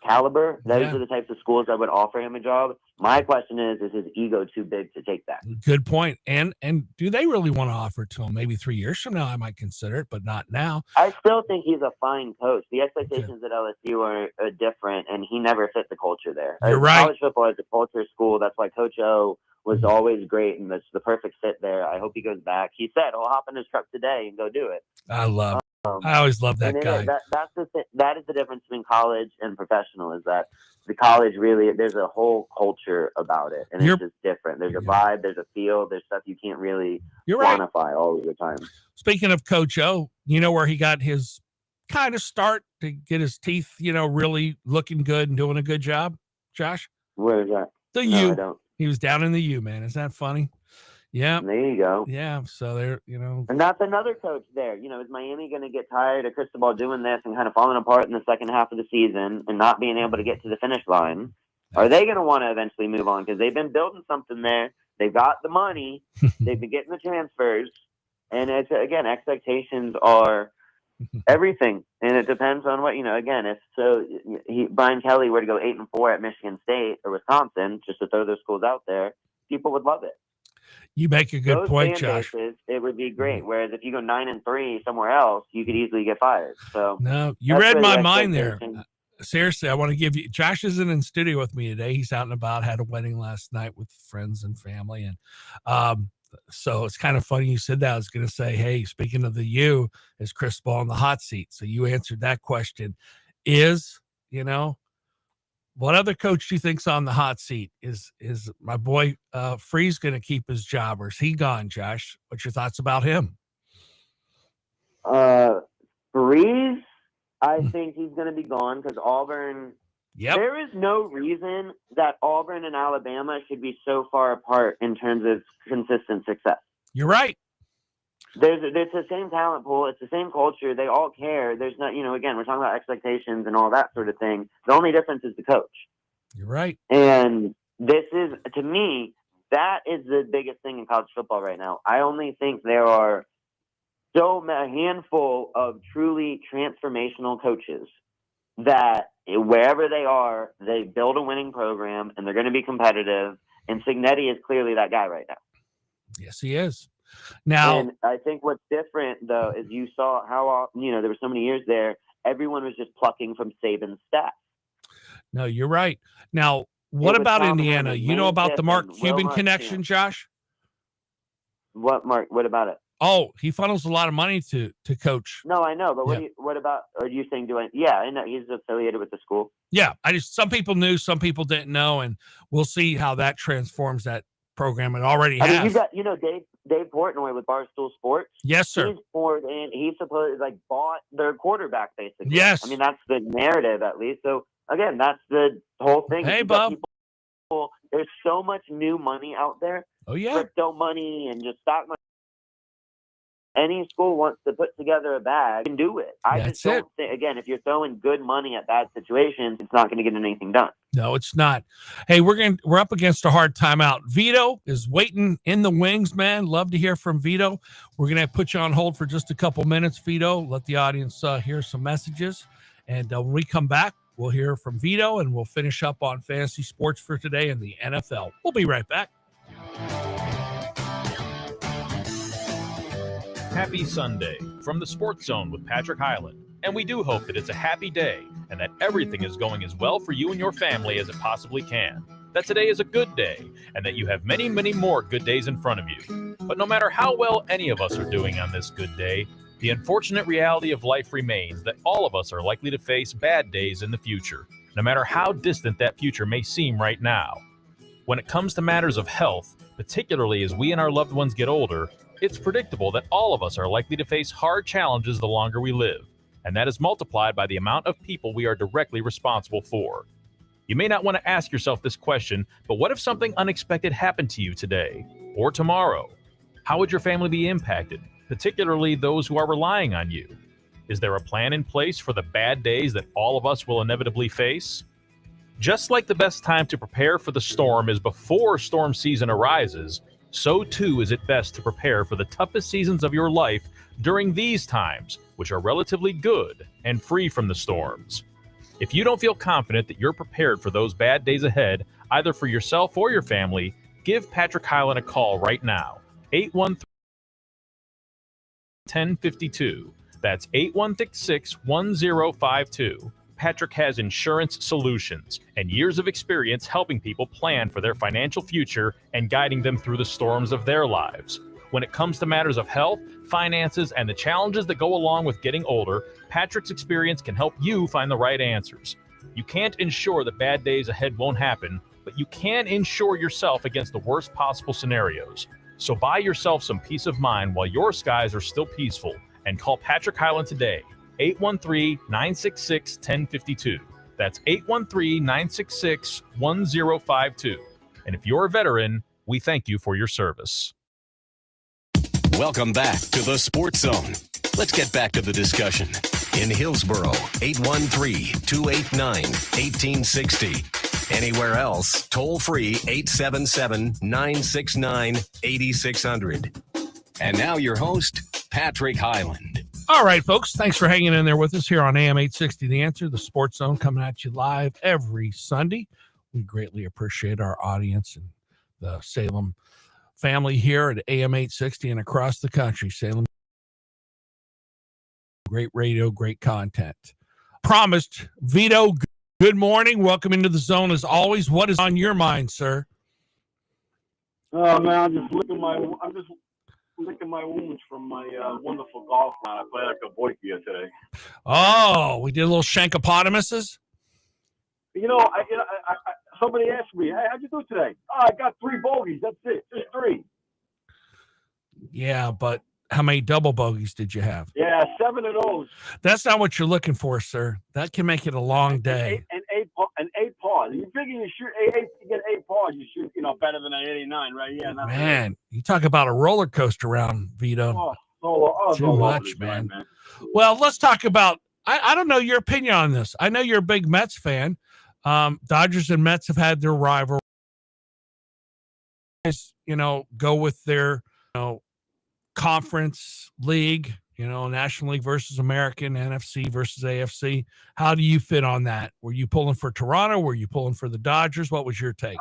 caliber. Those Yeah. are the types of schools that would offer him a job. My question is his ego too big to take that? Good point. And do they really want to offer it to him? Maybe 3 years from now, I might consider it, but not now. I still think he's a fine coach. The expectations at LSU are different, and he never fit the culture there. You're right. College football is a culture school. That's why Coach O was always great, and that's the perfect fit there. I hope he goes back. He said, "I'll hop in his truck today and go do it." I always love that and guy. That's the thing. That is the difference between college and professional. Is that the college really? There's a whole culture about it, and it's just different. There's a vibe. There's a feel. There's stuff you can't really quantify all the time. Speaking of Coach O, you know where he got his kind of start to get his teeth, really looking good and doing a good job, Josh? Where is that? The No, U. I don't. He was down in the U, man. Is that funny? Yeah. There you go. Yeah. So there, And that's another coach there. Is Miami going to get tired of Cristobal doing this and kind of falling apart in the second half of the season and not being able to get to the finish line? Are they going to want to eventually move on? Because they've been building something there. They've got the money. They've been getting the transfers. And it's, again, expectations are everything. And it depends on what, again, if Brian Kelly were to go 8-4 at Michigan State or Wisconsin, just to throw those schools out there, people would love it. You make a good Those point, fan Josh. bases, it would be great. Whereas if you go 9-3 somewhere else, you could easily get fired. So No, you that's read really my the mind there. expectation. Seriously, I want to give you. Josh isn't in studio with me today. He's out and about. Had a wedding last night with friends and family, and so it's kind of funny you said that. I was going to say, hey, speaking of the U, is Cristobal in the hot seat? So you answered that question. What other coach do you think's on the hot seat? Is my boy Freeze going to keep his job, or is he gone, Josh? What's your thoughts about him? Breeze, I think he's going to be gone because Auburn. Yep. There is no reason that Auburn and Alabama should be so far apart in terms of consistent success. You're right. It's the same talent pool. It's the same culture. They all care. There's not, again, we're talking about expectations and all that sort of thing. The only difference is the coach. You're right. And this is, to me, that is the biggest thing in college football right now. I only think there are a handful of truly transformational coaches that wherever they are, they build a winning program and they're going to be competitive. And Cignetti is clearly that guy right now. Yes, he is. Now, and I think what's different, though, is you saw how, there were so many years there, everyone was just plucking from Saban's staff. No, you're right. Now, what about Indiana? You know about the Mark Cuban connection, Josh? What, Mark? What about it? Oh, he funnels a lot of money to coach. No, I know, but what about? Are you saying Yeah, I know he's affiliated with the school. Yeah, some people knew, some people didn't know, and we'll see how that transforms that program. It already has. I mean, you got Dave Portnoy with Barstool Sports. Yes, sir. He's supposed bought their quarterback basically. Yes. I mean that's the narrative at least. So again, that's the whole thing. Hey, Bob. There's so much new money out there. Oh yeah. Crypto money and just stock money. Any school wants to put together a bag and do it. I just don't think, again, if you're throwing good money at bad situations, it's not going to get anything done. No, it's not. Hey, we're up against a hard timeout. Vito is waiting in the wings, man. Love to hear from Vito. We're going to put you on hold for just a couple minutes, Vito. Let the audience hear some messages. And when we come back, we'll hear from Vito and we'll finish up on fantasy sports for today and the NFL. We'll be right back. Happy Sunday from the Sports Zone with Patrick Highland. And we do hope that it's a happy day and that everything is going as well for you and your family as it possibly can. that today is a good day and that you have many, many more good days in front of you. But no matter how well any of us are doing on this good day, the unfortunate reality of life remains that all of us are likely to face bad days in the future, no matter how distant that future may seem right now. When it comes to matters of health, particularly as we and our loved ones get older, it's predictable that all of us are likely to face hard challenges the longer we live, and that is multiplied by the amount of people we are directly responsible for. You may not want to ask yourself this question, but what if something unexpected happened to you today or tomorrow? How would your family be impacted, particularly those who are relying on you? Is there a plan in place for the bad days that all of us will inevitably face? Just like the best time to prepare for the storm is before storm season arises, so too is it best to prepare for the toughest seasons of your life during these times, which are relatively good and free from the storms. If you don't feel confident that you're prepared for those bad days ahead, either for yourself or your family, give Patrick Highland a call right now. 813-1052. That's 816-1052. Patrick has insurance solutions and years of experience helping people plan for their financial future and guiding them through the storms of their lives. When it comes to matters of health, finances, and the challenges that go along with getting older, Patrick's experience can help you find the right answers. You can't ensure that bad days ahead won't happen, but you can insure yourself against the worst possible scenarios. So buy yourself some peace of mind while your skies are still peaceful and call Patrick Highland today. 813-966-1052. That's 813-966-1052. And if you're a veteran, we thank you for your service. Welcome back to the Sports Zone. Let's get back to the discussion. In Hillsboro, 813-289-1860. Anywhere else, toll free 877-969-8600. And now your host, Patrick Highland. All right, folks, thanks for hanging in there with us here on AM 860 The Answer, the Sports Zone, coming at you live every Sunday. We greatly appreciate our audience and the Salem family here at AM 860 and across the country. Salem, great radio, great content. Promised, Vito, good morning. Welcome into the zone as always. What is on your mind, sir? Oh, man, I'm just licking my wounds from my wonderful golf round. I played like a boy here today. Oh, we did a little shankopotamuses? You know, somebody asked me, hey, how'd you do today? Oh, I got 3 bogeys. That's it. Just 3. Yeah, but how many double bogeys did you have? Yeah, 7 of those. That's not what you're looking for, sir. That can make it a long day. And 8 pars. You figure you shoot 8, you get 8 pars, you shoot, better than an 89, right? Yeah. Man, you talk about a roller coaster round, Vito. Too much, man. Well, let's talk about, I don't know your opinion on this. I know you're a big Mets fan. Dodgers and Mets have had their rivalry. Go with their, conference league, National League versus American, NFC versus AFC. How do you fit on that? Were you pulling for Toronto? Were you pulling for the Dodgers? What was your take?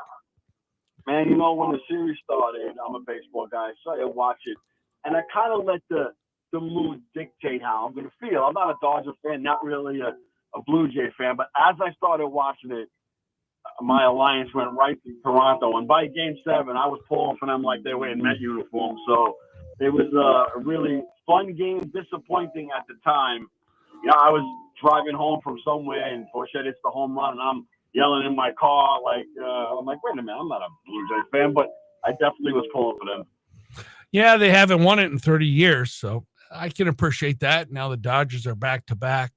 Man, when the series started, I'm a baseball guy, so I watch it. And I kind of let the mood dictate how I'm going to feel. I'm not a Dodger fan, not really a Blue Jay fan, but as I started watching it, my alliance went right to Toronto. And by Game 7, I was pulling for them like they were in Met uniform. So it was a really fun game, disappointing at the time. I was driving home from somewhere, and Porchette hits the home run, and I'm yelling in my car. I'm like, wait a minute, I'm not a Blue Jays fan, but I definitely was pulling for them. Yeah, they haven't won it in 30 years, so I can appreciate that. Now the Dodgers are back-to-back.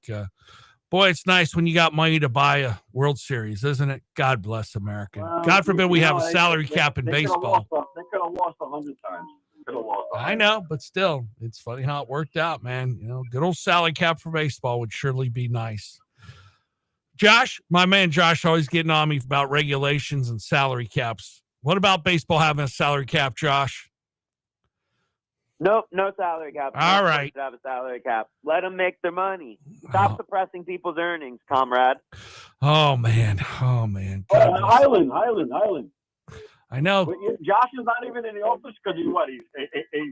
Boy, it's nice when you got money to buy a World Series, isn't it? God bless America. God forbid we have a salary cap in baseball. They could have lost 100 times. I know, but still, it's funny how it worked out, man. Good old salary cap for baseball would surely be nice. Josh, my man Josh, always getting on me about regulations and salary caps. What about baseball having a salary cap, Josh? Nope, no salary cap. All right. Have a salary cap. Let them make their money. Stop suppressing people's earnings, comrade. Oh, man. Highland. I know. But Josh is not even in the office because he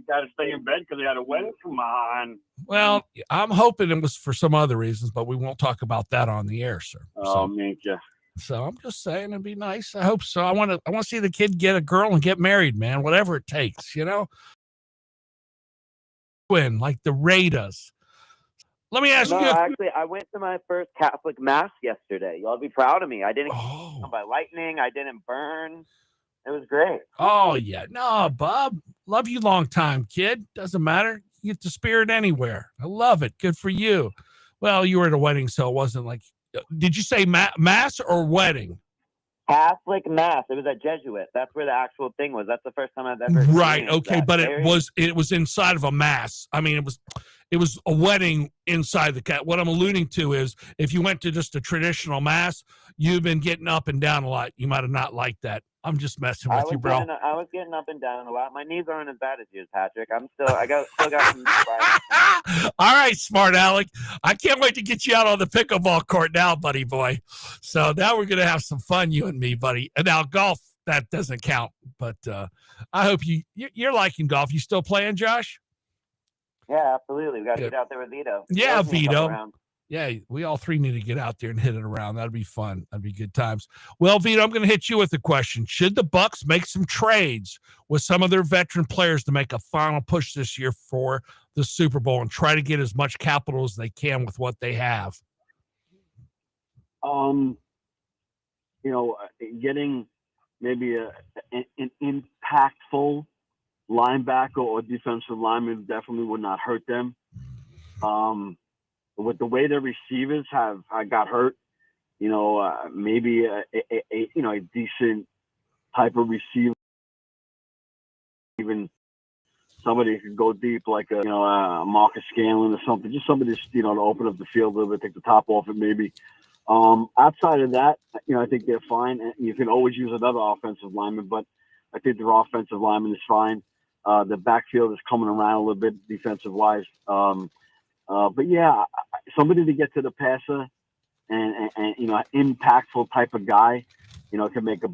got to stay in bed because he had a wedding? Come on. Well, I'm hoping it was for some other reasons, but we won't talk about that on the air, sir. Oh, man. So I'm just saying it'd be nice. I hope so. I want to see the kid get a girl and get married, man, whatever it takes, Win like the Raiders. Let me ask No, you. actually, I went to my first Catholic mass yesterday. Y'all be proud of me. I didn't get Oh. by lightning. I didn't burn. It was great. Oh, yeah. No, Bob, love you long time, kid. Doesn't matter. You get the spirit anywhere. I love it. Good for you. Well, you were at a wedding, so it wasn't like, did you say mass or wedding? Catholic mass. It was a Jesuit. That's where the actual thing was. That's the first time I've ever. Right. Okay. That. But it was inside of a mass. I mean, it was a wedding inside the cat. What I'm alluding to is if you went to just a traditional mass, you've been getting up and down a lot. You might have not liked that. I'm just messing with you, bro. I was getting up and down a lot. My knees aren't as bad as yours, Patrick. Still got some. All right, smart Alec. I can't wait to get you out on the pickleball court now, buddy boy. So now we're gonna have some fun, you and me, buddy. And now golf, that doesn't count. But I hope you're liking golf. You still playing, Josh? Yeah, absolutely. We got to get out there with Vito. Yeah, Vito. Yeah, we all three need to get out there and hit it around. That'd be fun. That'd be good times. Well, Vito, I'm going to hit you with a question. Should the Bucks make some trades with some of their veteran players to make a final push this year for the Super Bowl and try to get as much capital as they can with what they have? Getting maybe an impactful linebacker or defensive lineman definitely would not hurt them. With the way the receivers got hurt, maybe a decent type of receiver, even somebody who could go deep like a Marcus Scanlon or something, just somebody to open up the field a little bit, take the top off it maybe. Outside of that, I think they're fine. And you can always use another offensive lineman, but I think their offensive lineman is fine. The backfield is coming around a little bit defensive wise. But yeah, somebody to get to the passer and impactful type of guy, can make a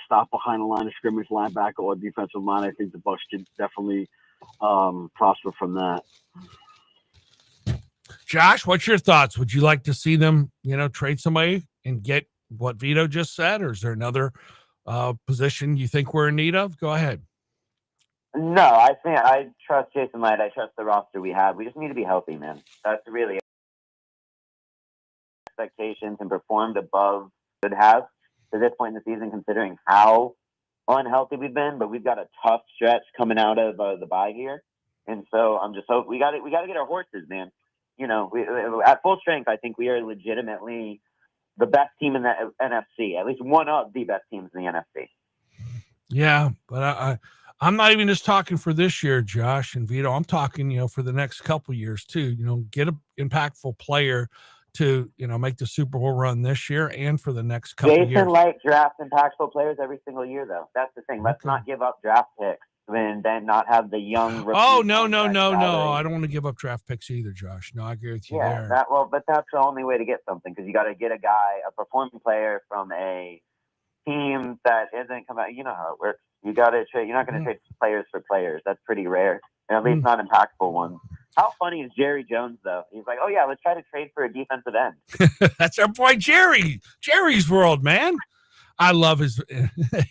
stop behind the line of scrimmage, linebacker or defensive line. I think the Bucs should definitely prosper from that. Josh, what's your thoughts? Would you like to see them, trade somebody and get what Vito just said, or is there another position you think we're in need of? Go ahead. No, I think I trust Jason Light. I trust the roster we have. We just need to be healthy, man. That's really expectations and performed above should have to this point in the season, considering how unhealthy we've been. But we've got a tough stretch coming out of the bye here, and so I'm just hoping we got to get our horses, man. At full strength, I think we are legitimately the best team in the NFC, at least one of the best teams in the NFC. Yeah, but I'm not even just talking for this year, Josh and Vito. I'm talking, for the next couple years too. Get an impactful player to, make the Super Bowl run this year and for the next couple years. Jason Light drafts impactful players every single year, though. That's the thing. Let's not give up draft picks and then not have the young. Oh, no. I don't want to give up draft picks either, Josh. No, I agree with you there. But that's the only way to get something, because you got to get a performing player from a team that isn't come out. You know how it works. You got to trade. You're not going to trade players for players. That's pretty rare, and at least not impactful ones. How funny is Jerry Jones, though? He's like, oh, yeah, let's try to trade for a defensive end. That's our boy, Jerry. Jerry's world, man. I love his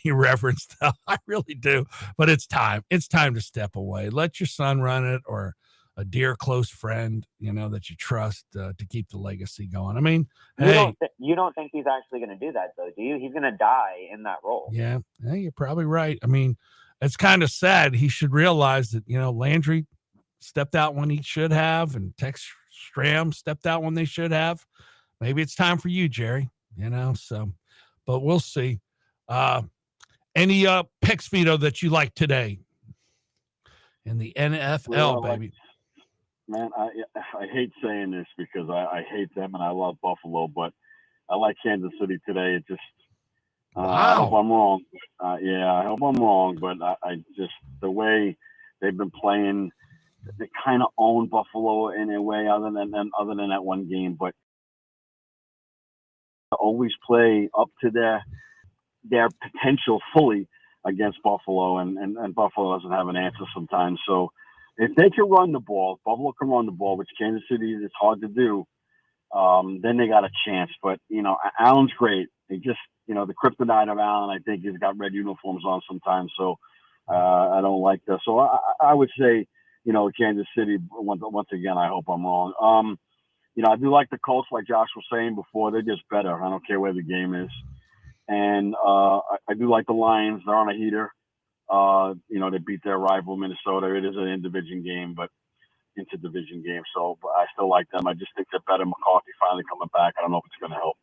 irreverence, though. I really do. But it's time. It's time to step away. Let your son run it, or a dear close friend, that you trust to keep the legacy going. I mean, you don't think he's actually going to do that, though, do you? He's going to die in that role. Yeah, you're probably right. I mean, it's kind of sad. He should realize that, Landry stepped out when he should have, and Tex Stram stepped out when they should have. Maybe it's time for you, Jerry, so, but we'll see. Any picks, Vito, that you like today in the NFL, baby? Man, I hate saying this because I hate them and I love Buffalo, but I like Kansas City today. It just wow. I hope I'm wrong. I hope I'm wrong, but I just, the way they've been playing, they kind of own Buffalo in a way, other than that one game, but always play up to their potential fully against Buffalo, and Buffalo doesn't have an answer sometimes. So if they can run the ball, Buffalo can run the ball, which Kansas City is hard to do, then they got a chance. But, Allen's great. He just, the kryptonite around, and I think he's got red uniforms on sometimes. So I don't like that. So I would say, Kansas City, once again, I hope I'm wrong. I do like the Colts, like Josh was saying before. They're just better. I don't care where the game is. And I do like the Lions. They're on a heater. They beat their rival, Minnesota. It is an interdivision game, so but I still like them. I just think they're better. McCarthy finally coming back. I don't know if it's going to help.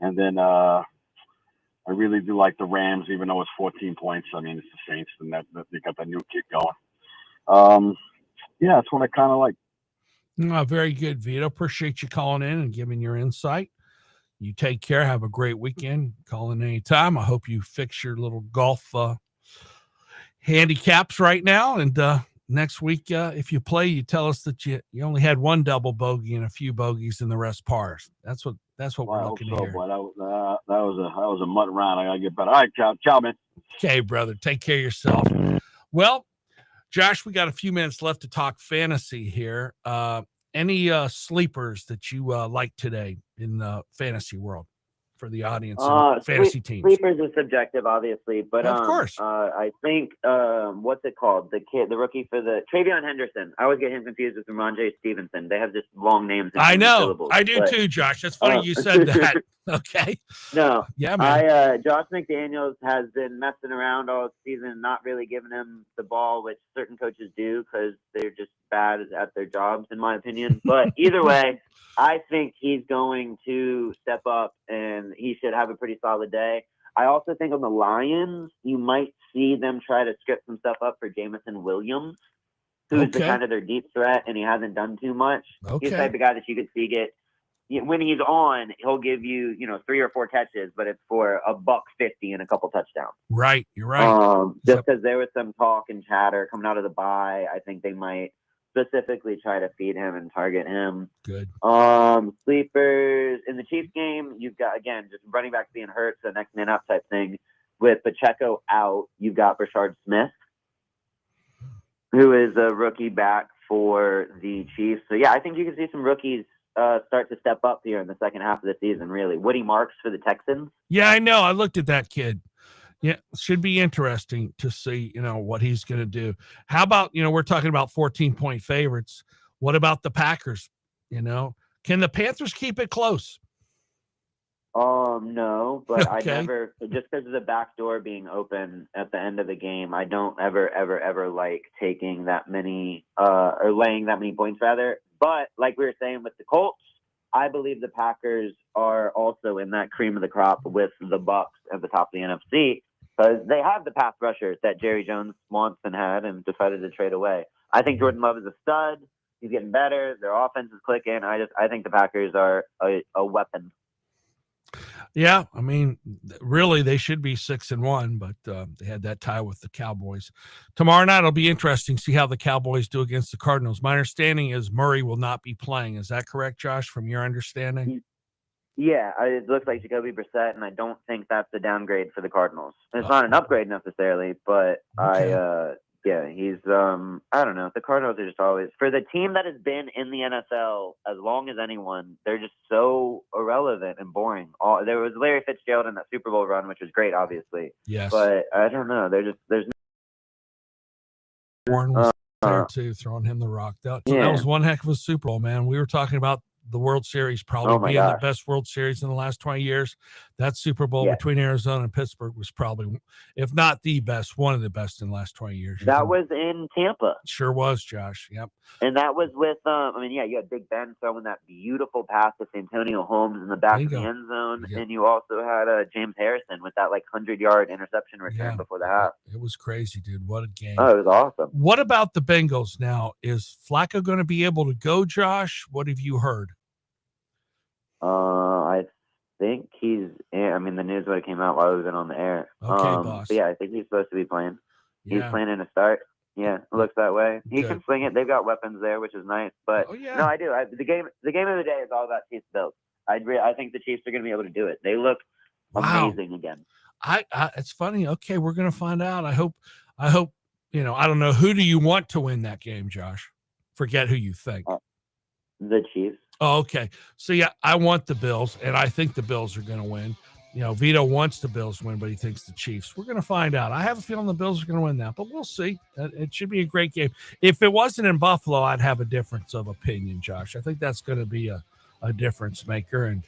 And then I really do like the Rams, even though it's 14 points. I mean, it's the Saints, and that they got that new kid going. That's what I kind of like. Very good, Vito. Appreciate you calling in and giving your insight. You take care. Have a great weekend. Call in anytime. I hope you fix your little golf handicaps right now. And next week, if you play, you tell us that you only had one double bogey and a few bogeys and the rest pars. That's what we're looking to hear. Boy, that was a mud round. I gotta get better. All right, ciao, man. Okay, brother. Take care of yourself. Well, Josh, we got a few minutes left to talk fantasy here. Any sleepers that you like today in the fantasy world for the audience and fantasy teams? Sleepers is subjective, obviously, but of course. I think what's it called? The rookie for the Travion Henderson. I always get him confused with Ramondre Stevenson. They have just long names. I know. Syllables, I do too, Josh. That's funny you said that. Okay. No. Yeah, man. Josh McDaniels has been messing around all season, not really giving him the ball, which certain coaches do because they're just bad at their jobs, in my opinion. But either way, I think he's going to step up and he should have a pretty solid day. I also think on the Lions, you might see them try to script some stuff up for Jameson Williams, who's the kind of their deep threat, and he hasn't done too much. He's the type of guy that you could see when he's on, he'll give you, 3 or 4 catches, but it's for $150 and a couple touchdowns. Right. You're right. Just because there was some talk and chatter coming out of the bye, I think they might specifically try to feed him and target him. Good. Sleepers in the Chiefs game, you've got, again, just running back being hurt, so next man up type thing. With Pacheco out, you've got Rashard Smith, who is a rookie back for the Chiefs. So, yeah, I think you can see some rookies start to step up here in the second half of the season, really. Woody Marks for the Texans. Yeah, I know. I looked at that kid. Yeah, should be interesting to see, what he's going to do. How about, we're talking about 14-point favorites. What about the Packers? Can the Panthers keep it close? No, but Okay. I never, just because of the back door being open at the end of the game, I don't ever like taking that many, or laying that many points rather. But like we were saying with the Colts, I believe the Packers are also in that cream of the crop with the Bucks at the top of the NFC because they have the pass rushers that Jerry Jones wants and had and decided to trade away. I think Jordan Love is a stud. He's getting better. Their offense is clicking. I think the Packers are a weapon. Yeah, I mean, really, they should be 6-1, but they had that tie with the Cowboys. Tomorrow night, it'll be interesting to see how the Cowboys do against the Cardinals. My understanding is Murray will not be playing. Is that correct, Josh, from your understanding? Yeah, it looks like Jacoby Brissett, and I don't think that's a downgrade for the Cardinals. It's not an upgrade necessarily, but Okay. he's I don't know. The Cardinals are just always, for the team that has been in the NFL as long as anyone, they're just so irrelevant and boring. There was Larry Fitzgerald in that Super Bowl run, which was great, obviously. Yes. But I don't know. There's Warren was there too, throwing him the rock. That was one heck of a Super Bowl, man. We were talking about the World Series probably being the best World Series in the last 20 years. That Super Bowl between Arizona and Pittsburgh was probably, if not the best, one of the best in the last 20 years. That was in Tampa. Sure was, Josh. Yep. And that was with, you had Big Ben throwing that beautiful pass to Santonio Holmes in the back of the end zone. Yep. And you also had James Harrison with that 100-yard interception return before the half. It was crazy, dude. What a game. Oh, it was awesome. What about the Bengals now? Is Flacco going to be able to go, Josh? What have you heard? I think he's. The news would have came out while we've been on the air. Okay, boss. But yeah, I think he's supposed to be playing. Yeah. He's planning to start. Yeah, it looks that way. He can swing it. They've got weapons there, which is nice. But no, I do. The game of the day is all about Chiefs Bills. I think the Chiefs are going to be able to do it. They look amazing again. It's funny. Okay, we're going to find out. I hope. I don't know. Who do you want to win that game, Josh? Forget who you think. The Chiefs. Oh, okay. So, yeah, I want the Bills, and I think the Bills are going to win. Vito wants the Bills to win, but he thinks the Chiefs. We're going to find out. I have a feeling the Bills are going to win that, but we'll see. It should be a great game. If it wasn't in Buffalo, I'd have a difference of opinion, Josh. I think that's going to be a difference maker, and,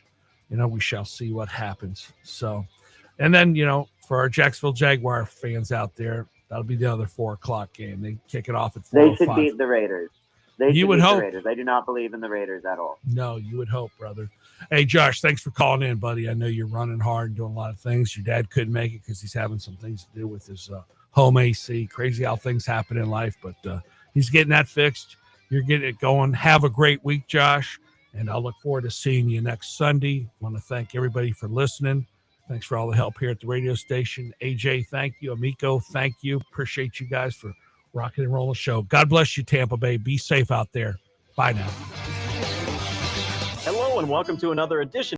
we shall see what happens. So, and then, for our Jacksonville Jaguar fans out there, that'll be the other 4:00 game. They kick it off at 4:05. They should beat the Raiders. You would hope. The Raiders. I do not believe in the Raiders at all. No, you would hope, brother. Hey, Josh, thanks for calling in, buddy. I know you're running hard and doing a lot of things. Your dad couldn't make it because he's having some things to do with his home AC. Crazy how things happen in life, but he's getting that fixed. You're getting it going. Have a great week, Josh, and I'll look forward to seeing you next Sunday. I want to thank everybody for listening. Thanks for all the help here at the radio station. AJ, thank you. Amico, thank you. Appreciate you guys for rocking and rolling the show. God bless you, Tampa Bay. Be safe out there. Bye now. Hello and welcome to another edition